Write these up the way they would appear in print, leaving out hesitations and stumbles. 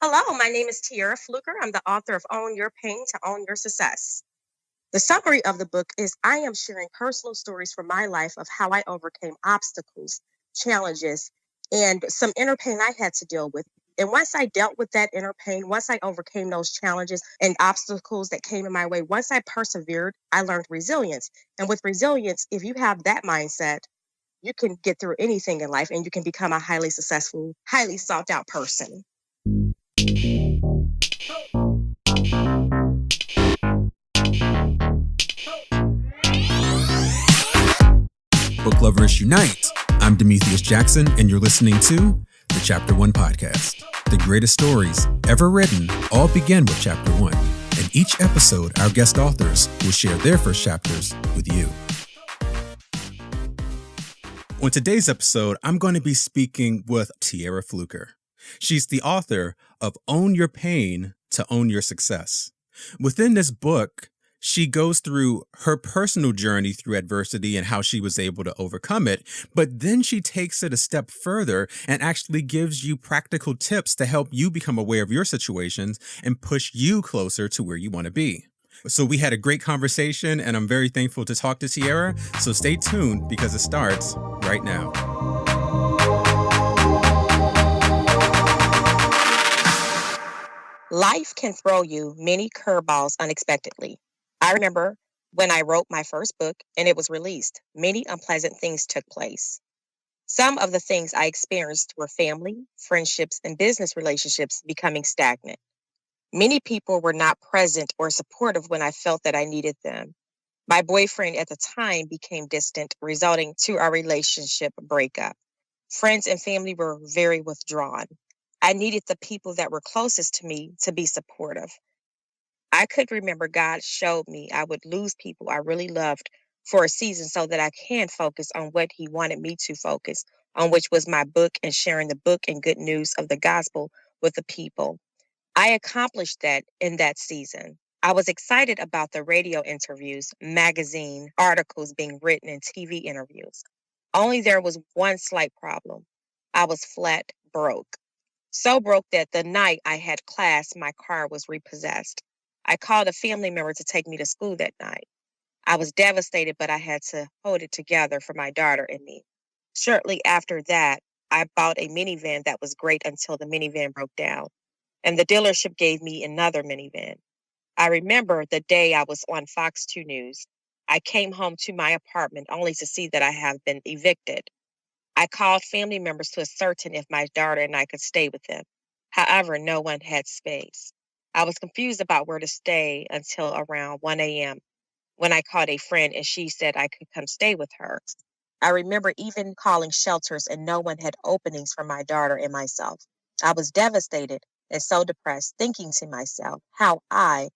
Hello, my name is Tierra Fluker. I'm the author of Own Your Pain to Own Your Success. The summary of the book is I am sharing personal stories from my life of how I overcame obstacles, challenges, and some inner pain I had to deal with. And once I dealt with that inner pain, once I overcame those challenges and obstacles that came in my way, once I persevered, I learned resilience. And with resilience, if you have that mindset, you can get through anything in life and you can become a highly successful, highly sought out person. Book Lovers Unite. I'm Demethius Jackson, and you're listening to the Chapter 1 podcast. The greatest stories ever written all begin with Chapter 1. In each episode, our guest authors will share their first chapters with you. On today's episode, I'm going to be speaking with Tierra Fluker. She's the author of Own Your Pain to Own Your Success. Within this book, she goes through her personal journey through adversity and how she was able to overcome it, but then she takes it a step further and actually gives you practical tips to help you become aware of your situations and push you closer to where you want to be. So we had a great conversation, and I'm very thankful to talk to Tierra. So stay tuned because it starts right now. Life can throw you many curveballs unexpectedly. I remember when I wrote my first book and it was released, many unpleasant things took place. Some of the things I experienced were family, friendships, and business relationships becoming stagnant. Many people were not present or supportive when I felt that I needed them. My boyfriend at the time became distant, resulting to our relationship breakup. Friends and family were very withdrawn. I needed the people that were closest to me to be supportive. I could remember God showed me I would lose people I really loved for a season so that I can focus on what He wanted me to focus on, which was my book and sharing the book and good news of the gospel with the people. I accomplished that in that season. I was excited about the radio interviews, magazine articles being written, and TV interviews. Only there was one slight problem. I was flat broke. So broke that the night I had class, my car was repossessed. I called a family member to take me to school that night. I was devastated, but I had to hold it together for my daughter and me. Shortly after that, I bought a minivan that was great until the minivan broke down, and the dealership gave me another minivan. I remember the day I was on Fox 2 News. I came home to my apartment only to see that I have been evicted. I called family members to ascertain if my daughter and I could stay with them. However, no one had space. I was confused about where to stay until around 1 a.m. when I called a friend and she said I could come stay with her. I remember even calling shelters and no one had openings for my daughter and myself. I was devastated and so depressed, thinking to myself how I,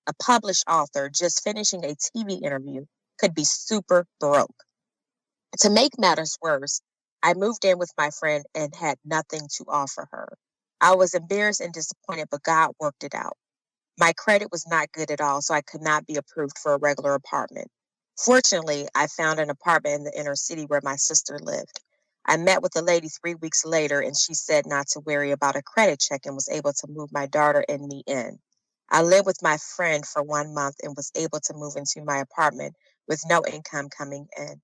a published author just finishing a TV interview, could be super broke. To make matters worse, I moved in with my friend and had nothing to offer her. I was embarrassed and disappointed, but God worked it out. My credit was not good at all, so I could not be approved for a regular apartment. Fortunately, I found an apartment in the inner city where my sister lived. I met with the lady 3 weeks later, and she said not to worry about a credit check and was able to move my daughter and me in. I lived with my friend for 1 month and was able to move into my apartment with no income coming in.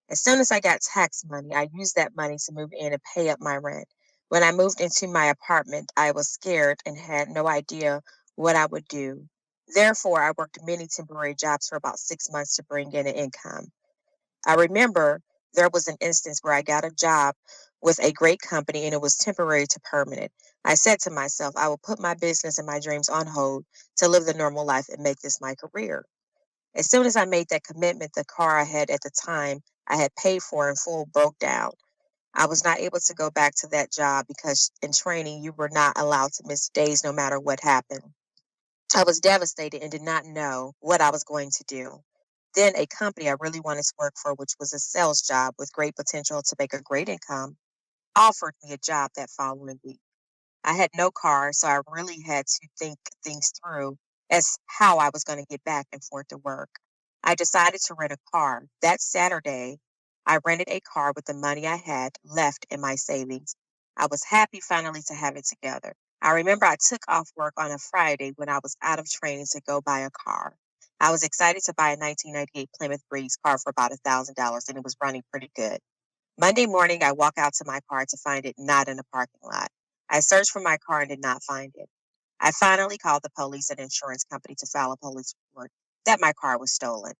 As soon as I got tax money, I used that money to move in and pay up my rent. When I moved into my apartment, I was scared and had no idea what I would do. Therefore, I worked many temporary jobs for about 6 months to bring in an income. I remember there was an instance where I got a job with a great company and it was temporary to permanent. I said to myself, I will put my business and my dreams on hold to live the normal life and make this my career. As soon as I made that commitment, the car I had at the time I had paid for in full broke down. I was not able to go back to that job because in training you were not allowed to miss days no matter what happened. I was devastated and did not know what I was going to do. Then a company I really wanted to work for, which was a sales job with great potential to make a great income, offered me a job that following week. I had no car, so I really had to think things through as how I was going to get back and forth to work. I decided to rent a car. That Saturday, I rented a car with the money I had left in my savings. I was happy finally to have it together. I remember I took off work on a Friday when I was out of training to go buy a car. I was excited to buy a 1998 Plymouth Breeze car for about $1,000 and it was running pretty good. Monday morning, I walk out to my car to find it not in the parking lot. I searched for my car and did not find it. I finally called the police and insurance company to file a police report that my car was stolen.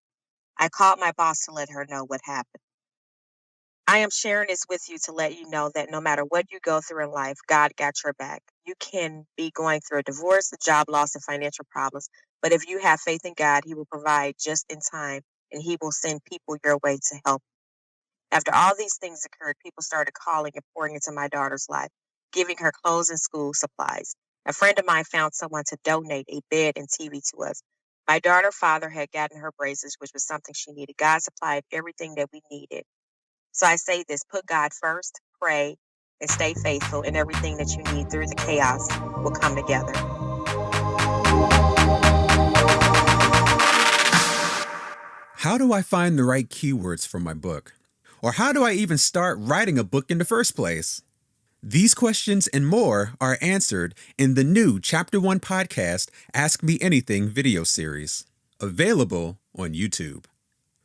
I called my boss to let her know what happened. I am sharing this with you to let you know that no matter what you go through in life, God got your back. You can be going through a divorce, a job loss, and financial problems, but if you have faith in God, He will provide just in time and He will send people your way to help. After all these things occurred, people started calling and pouring into my daughter's life, giving her clothes and school supplies. A friend of mine found someone to donate a bed and TV to us. My daughter's father had gotten her braces, which was something she needed. God supplied everything that we needed. So I say this: put God first, pray, and stay faithful, and everything that you need through the chaos will come together. How do I find the right keywords for my book? Or how do I even start writing a book in the first place? These questions and more are answered in the new Chapter 1 podcast, Ask Me Anything video series, available on YouTube.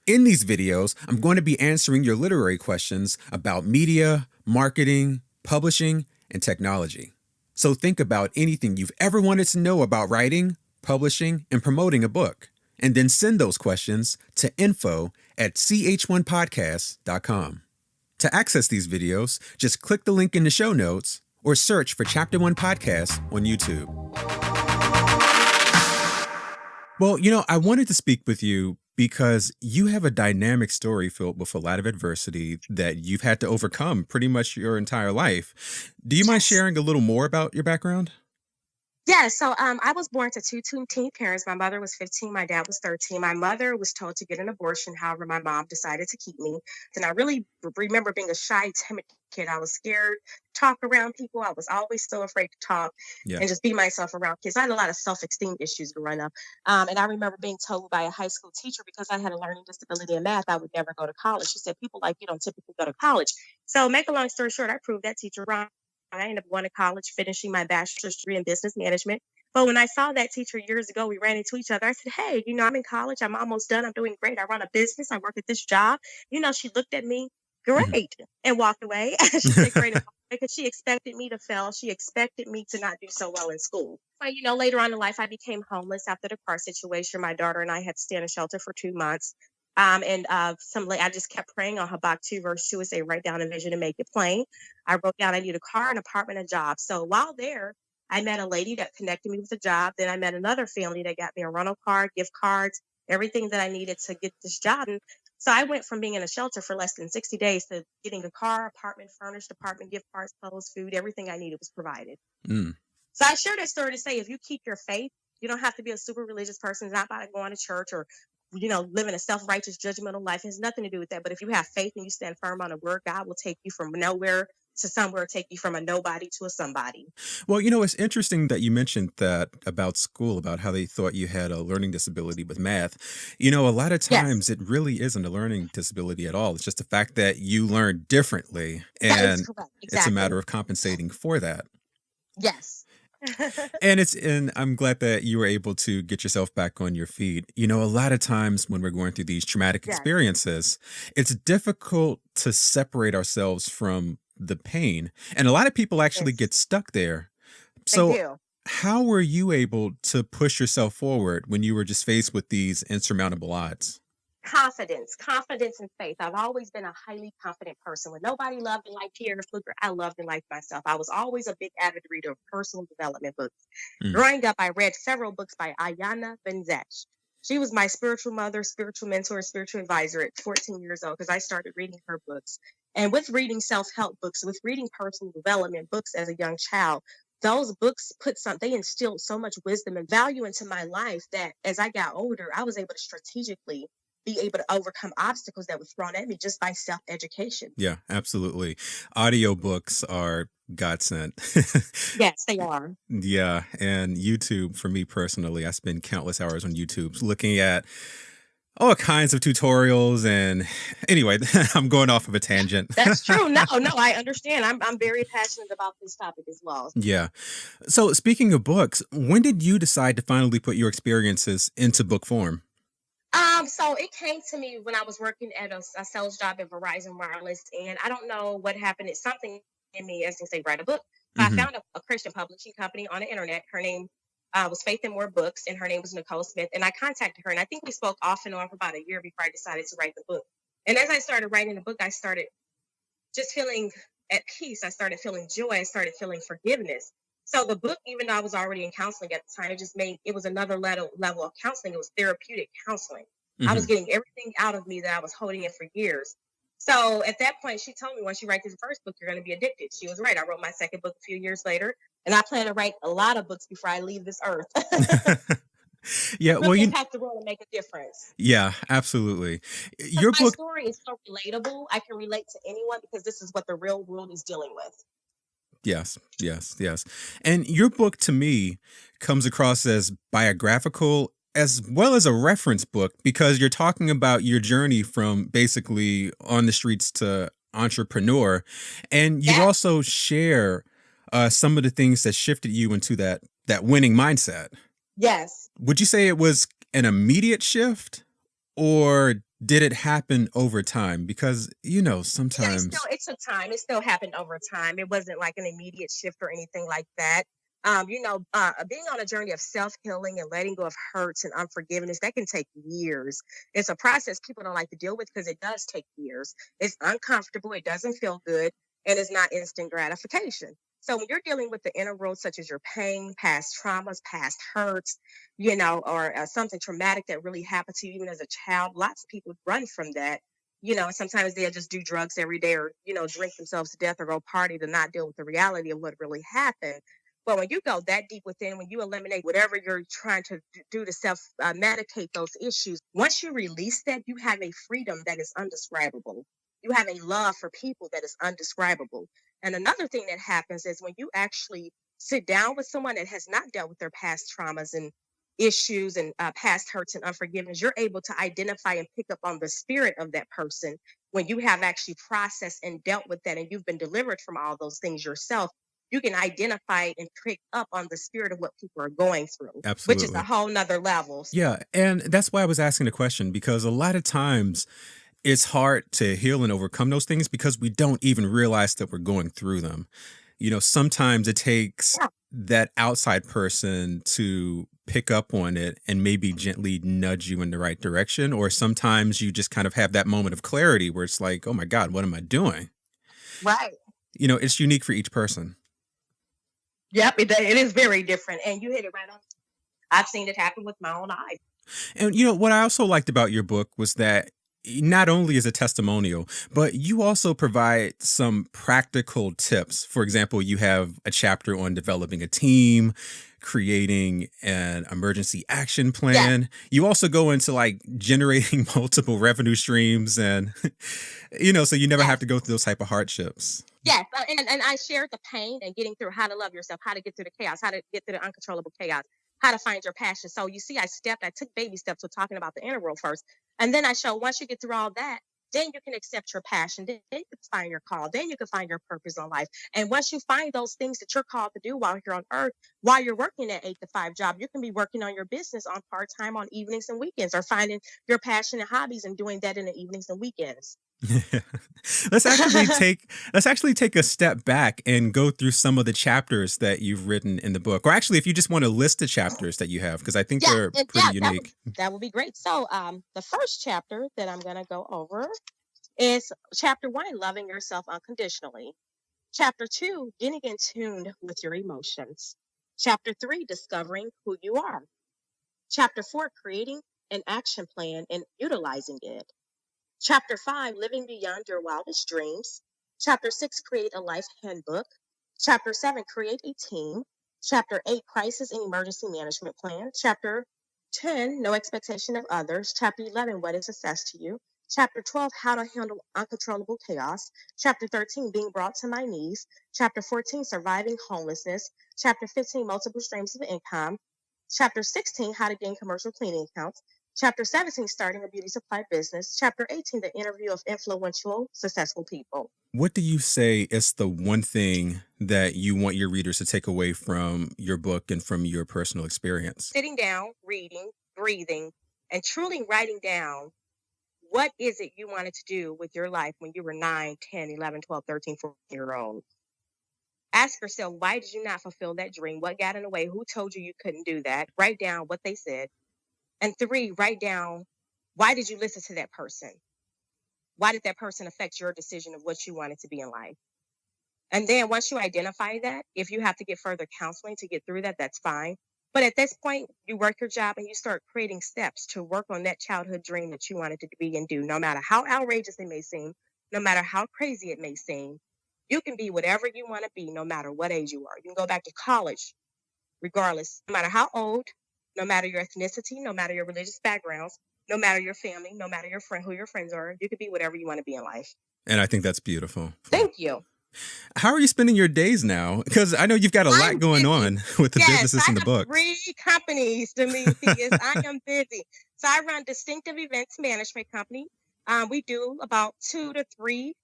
In these videos, I'm going to be answering your literary questions about media, marketing, publishing, and technology. So think about anything you've ever wanted to know about writing, publishing, and promoting a book, and then send those questions to info@ch1podcast.com. To access these videos, just click the link in the show notes or search for Chapter 1 Podcast on YouTube. Well, I wanted to speak with you because you have a dynamic story filled with a lot of adversity that you've had to overcome pretty much your entire life. Do you mind Yes. sharing a little more about your background? Yeah, so I was born to two teen parents. My mother was 15, my dad was 13. My mother was told to get an abortion. However, my mom decided to keep me. And I really remember being a shy, timid kid. I was scared to talk around people. I was always so afraid to talk Yeah. and just be myself around kids. I had a lot of self-esteem issues growing up. And I remember being told by a high school teacher, because I had a learning disability in math, I would never go to college. She said, people like you don't typically go to college. So make a long story short, I proved that teacher wrong. I ended up going to college, finishing my bachelor's degree in business management. But when I saw that teacher years ago, we ran into each other. I said, hey, I'm in college. I'm almost done. I'm doing great. I run a business. I work at this job. She looked at me, great, and walked away. She said, great, and walked away, because she expected me to fail. She expected me to not do so well in school. But, later on in life, I became homeless after the car situation. My daughter and I had to stay in a shelter for 2 months. I just kept praying on Habakkuk 2 verse 2 and say, write down a vision and make it plain. I wrote down I need a car, an apartment, a job. So while there, I met a lady that connected me with a job. Then I met another family that got me a rental car, gift cards, everything that I needed to get this job. And so I went from being in a shelter for less than 60 days to getting a car, apartment, furnished apartment, gift cards, clothes, food, everything I needed was provided. Mm. So I share that story to say, if you keep your faith, you don't have to be a super religious person. It's not about going to church or, living a self-righteous, judgmental life. It has nothing to do with that. But if you have faith and you stand firm on a word, God will take you from nowhere to somewhere, take you from a nobody to a somebody. Well, it's interesting that you mentioned that about school, about how they thought you had a learning disability with math. A lot of Yes, times it really isn't a learning disability at all. It's just the fact that you learn differently, that is and correct. it's a matter Exactly. of compensating for that. Yes. And I'm glad that you were able to get yourself back on your feet. A lot of times when we're going through these traumatic Yes, experiences, it's difficult to separate ourselves from the pain. And a lot of people actually yes, get stuck there. they So, do. how were you able to push yourself forward when you were just faced with these insurmountable odds? Confidence and faith. I've always been a highly confident person. When nobody loved and liked Tierra Fluker, I loved and liked myself. I was always a big avid reader of personal development books. Mm. Growing up, I read several books by Ayana Benzach. She was my spiritual mother, spiritual mentor, spiritual advisor at 14 years old, because I started reading her books. And with reading self-help books, with reading personal development books as a young child, those books they instilled so much wisdom and value into my life that as I got older, I was able to strategically be able to overcome obstacles that were thrown at me just by self-education. Yeah, absolutely. Audiobooks are godsend. Yes, they are. Yeah, and YouTube, for me personally, I spend countless hours on YouTube looking at All kinds of tutorials. And anyway, I'm going off of a tangent. That's true. No, no, I understand. I'm very passionate about this topic as well. Yeah. So, speaking of books, when did you decide to finally put your experiences into book form? So it came to me when I was working at a sales job at Verizon Wireless, and I don't know what happened. It's something in me, as they say, write a book. So I Hmm. found a Christian publishing company on the internet. Her name was Faith and More Books, and her name was Nicole Smith. And I contacted her, and I think we spoke off and on for about a year before I decided to write the book. And as I started writing the book, I started just feeling at peace. I started feeling joy. I started feeling forgiveness. So the book, even though I was already in counseling at the time, it was another level of counseling. It was therapeutic counseling. I was Hmm. getting everything out of me that I was holding in for years. So at that point, she told me once you write this first book, you're going to be addicted. She was right. I wrote my second book a few years later, and I plan to write a lot of books before I leave this earth. Yeah. Well, Really impact the world and make a difference. yeah, absolutely. Because Your my book. story is so relatable, I can relate to anyone because this is what the real world is dealing with. Yes, yes, yes. And your book to me comes across as biographical as well as a reference book because you're talking about your journey from basically on the streets to entrepreneur. And you Yeah. also share some of the things that shifted you into that winning mindset. Yes. Would you say it was an immediate shift or did it happen over time? Because, Yeah, sometimes. it took time. It still happened over time. It wasn't like an immediate shift or anything like that. Being on a journey of self-healing and letting go of hurts and unforgiveness, that can take years. It's a process people don't like to deal with because it does take years. It's uncomfortable, it doesn't feel good, and it's not instant gratification. So when you're dealing with the inner world, such as your pain, past traumas, past hurts, or something traumatic that really happened to you even as a child, lots of people run from that. And sometimes they'll just do drugs every day or, drink themselves to death or go party to not deal with the reality of what really happened. But when you go that deep within, when you eliminate whatever you're trying to do to self medicate those issues, once you release that, you have a freedom that is undescribable. You have a love for people that is undescribable. And another thing that happens is when you actually sit down with someone that has not dealt with their past traumas and issues and past hurts and unforgiveness, you're able to identify and pick up on the spirit of that person when you have actually processed and dealt with that and you've been delivered from all those things yourself. You can identify and pick up on the spirit of what people are going through, which is a Absolutely. whole nother level. Yeah, and that's why I was asking the question because a lot of times it's hard to heal and overcome those things because we don't even realize that we're going through them. Sometimes it takes Yeah, that outside person to pick up on it and maybe gently nudge you in the right direction. Or sometimes you just kind of have that moment of clarity where it's like, oh my God, what am I doing? right. It's unique for each person. Yep, it is very different. And you hit it right on. I've seen it happen with my own eyes. And what I also liked about your book was that not only is a testimonial, but you also provide some practical tips. For example, you have a chapter on developing a team, creating an emergency action Yes. plan. You also go into like generating multiple revenue streams and so you never have Yes. to go through those type of hardships. Yes, and I shared the pain and getting through how to love yourself, how to get through the chaos, how to get through the uncontrollable chaos, how to find your passion. So you see, I took baby steps with talking about the inner world first. And then I show once you get through all that, then you can accept your passion. Then you can find your call. Then you can find your purpose on life. And once you find those things that you're called to do while you're on earth, while you're working that 8 to 5 job, you can be working on your business on part time on evenings and weekends or finding your passion and hobbies and doing that in the evenings and weekends. Let's actually take a step back and go through some of the chapters that you've written in the book. Or actually if you just want to list the chapters that you have because I think Yeah, they're and pretty yeah, unique. that would be great. So, the first chapter that I'm going to go over is chapter 1, loving yourself unconditionally. Chapter 2, getting in tune with your emotions. Chapter 3, discovering who you are. Chapter 4, creating an action plan and utilizing it. Chapter 5, living beyond your wildest dreams. Chapter 6, create a life handbook. Chapter 7, create a team. Chapter 8, crisis and emergency management plan. Chapter 10, no expectation of others. Chapter 11, what is success to you? Chapter 12, how to handle uncontrollable chaos. Chapter 13, being brought to my knees. Chapter 14, surviving homelessness. Chapter 15, multiple streams of income. Chapter 16, how to gain commercial cleaning accounts. Chapter 17, starting a beauty supply business. Chapter 18, the interview of influential, successful people. What do you say is the one thing that you want your readers to take away from your book and from your personal experience? Sitting down, reading, breathing, and truly writing down what is it you wanted to do with your life when you were 9, 10, 11, 12, 13, 14-year-old. Ask yourself, why did you not fulfill that dream? What got in the way? Who told you you couldn't do that? Write down what they said. And 3, write down, why did you listen to that person? Why did that person affect your decision of what you wanted to be in life? And then once you identify that, if you have to get further counseling to get through that, that's fine. But at this point, you work your job and you start creating steps to work on that childhood dream that you wanted to be and do, no matter how outrageous it may seem, no matter how crazy it may seem. You can be whatever you want to be, no matter what age you are. You can go back to college, regardless, no matter how old, no matter your ethnicity, no matter your religious backgrounds, no matter your family, no matter your friend, who your friends are. You can be whatever you want to be in life. And I think that's beautiful. Thank you. How are you spending your days now? Because I know you've got a lot going on with the businesses and the books. I have 3 companies, Demethius. I am busy. So I run Distinctive Events Management Company. We do about 2 to 3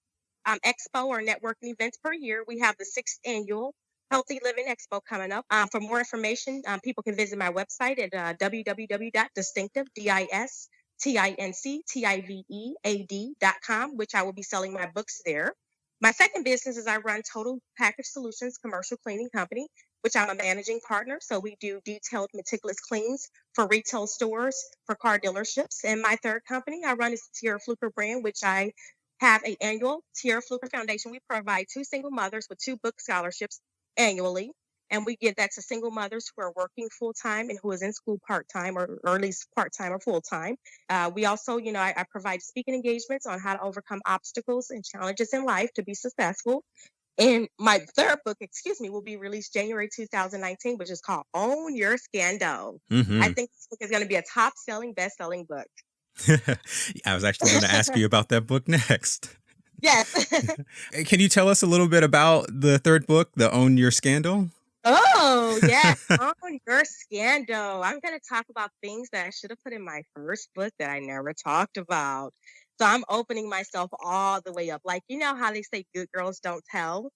expo or networking events per year. We have the 6th annual Healthy Living Expo coming up. For more information, people can visit my website at www.distinctiveead.com, which I will be selling my books there. My second business is I run Total Package Solutions Commercial Cleaning Company, which I'm a managing partner. So we do detailed, meticulous cleans for retail stores, for car dealerships. And my third company I run is the Tierra Fluker brand, which I have an annual Tierra Fluker Foundation. We provide 2 single mothers with 2 book scholarships annually. And we give that to single mothers who are working full-time and who is in school part-time or at least part-time or full-time. We also, I provide speaking engagements on how to overcome obstacles and challenges in life to be successful. And my third book, will be released January 2019, which is called Own Your Scandal. Mm-hmm. I think this book is going to be a top-selling, best-selling book. I was actually going to ask you about that book next. Yes. Can you tell us a little bit about the third book, the Own Your Scandal? Oh, yes. Own Your Scandal. I'm going to talk about things that I should have put in my first book that I never talked about. So I'm opening myself all the way up. Like, you know how they say good girls don't tell?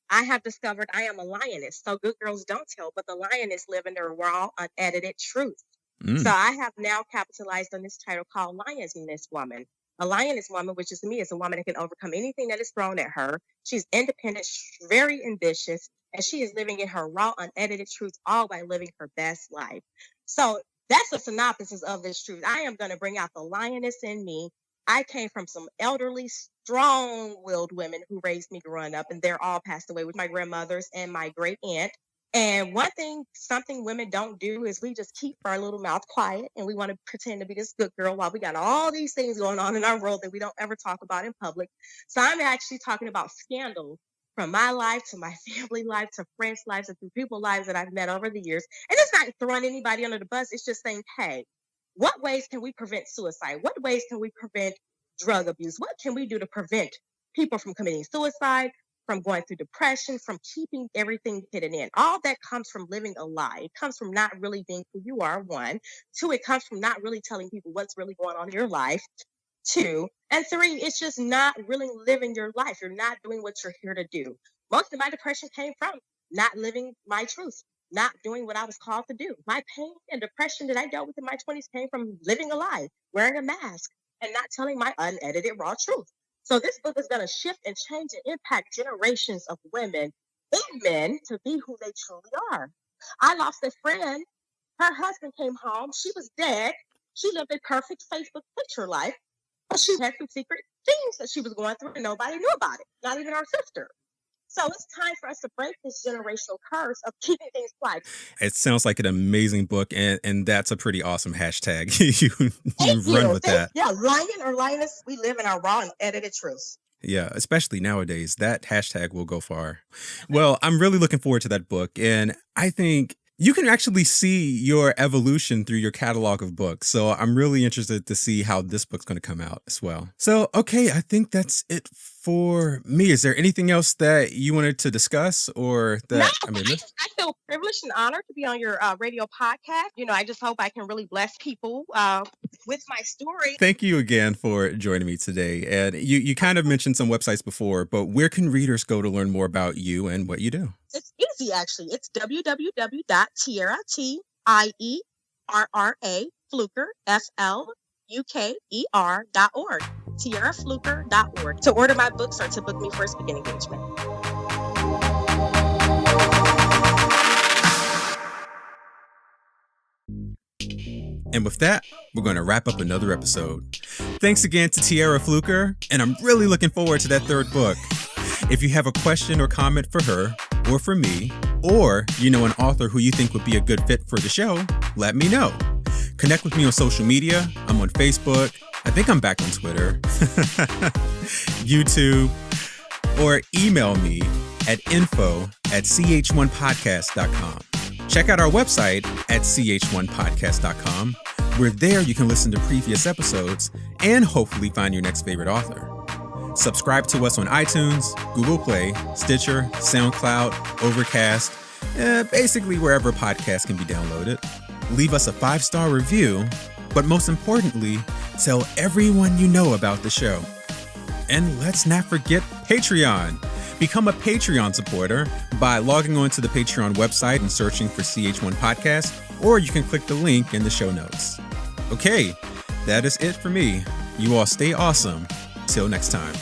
I have discovered I am a lioness. So good girls don't tell, but the lioness live in their raw, unedited truth. So I have now capitalized on this title called Lioness Woman. A lioness woman, which is me, is a woman that can overcome anything that is thrown at her. She's independent, very ambitious, and she is living in her raw, unedited truth, all by living her best life. So that's a synopsis of this truth. I am going to bring out the lioness in me. I came from some elderly, strong-willed women who raised me growing up, and they're all passed away with my grandmothers and my great aunt. And something women don't do is we just keep our little mouth quiet and we want to pretend to be this good girl while we got all these things going on in our world that we don't ever talk about in public. So I'm actually talking about scandal from my life to my family life to friends' lives and through people's lives that I've met over the years. And it's not throwing anybody under the bus. It's just saying, hey, what ways can we prevent suicide? What ways can we prevent drug abuse? What can we do to prevent people from committing suicide, from going through depression, from keeping everything hidden in? All that comes from living a lie. It comes from not really being who you are, 1. 2, it comes from not really telling people what's really going on in your life, 2. And 3, it's just not really living your life. You're not doing what you're here to do. Most of my depression came from not living my truth, not doing what I was called to do. My pain and depression that I dealt with in my 20s came from living a lie, wearing a mask, and not telling my unedited raw truth. So this book is going to shift and change and impact generations of women and men to be who they truly are. I lost a friend. Her husband came home. She was dead. She lived a perfect Facebook picture life, but she had some secret things that she was going through and nobody knew about it, not even her sister. So it's time for us to break this generational curse of keeping things quiet. It sounds like an amazing book, and that's a pretty awesome hashtag. you run with that. Yeah, lion or lioness, we live in our raw and edited truths. Yeah, especially nowadays, that hashtag will go far. Well, I'm really looking forward to that book, and I think you can actually see your evolution through your catalog of books. So I'm really interested to see how this book's going to come out as well. So, okay, I think that's it for me, is there anything else that you wanted to discuss or No, that I but may miss? I feel privileged and honored to be on your radio podcast. I just hope I can really bless people with my story. Thank you again for joining me today. And you kind of mentioned some websites before, but where can readers go to learn more about you and what you do? It's easy, actually. It's www.tierra, Tierra, Fluker, FLUKER.org. TierraFluker.org to order my books or to book me for a speaking engagement. And with that, we're going to wrap up another episode. Thanks again to Tierra Fluker, and I'm really looking forward to that third book. If you have a question or comment for her or for me, or you know an author who you think would be a good fit for the show, let me know. Connect with me on social media. I'm on Facebook. I think I'm back on Twitter, YouTube, or email me at info@ch1podcast.com. Check out our website at ch1podcast.com, where there you can listen to previous episodes and hopefully find your next favorite author. Subscribe to us on iTunes, Google Play, Stitcher, SoundCloud, Overcast, basically wherever podcasts can be downloaded. Leave us a 5-star review, but most importantly, tell everyone you know about the show. And let's not forget Patreon. Become a Patreon supporter by logging on to the Patreon website and searching for CH1 Podcast, or you can click the link in the show notes. Okay, that is it for me. You all stay awesome. Till next time.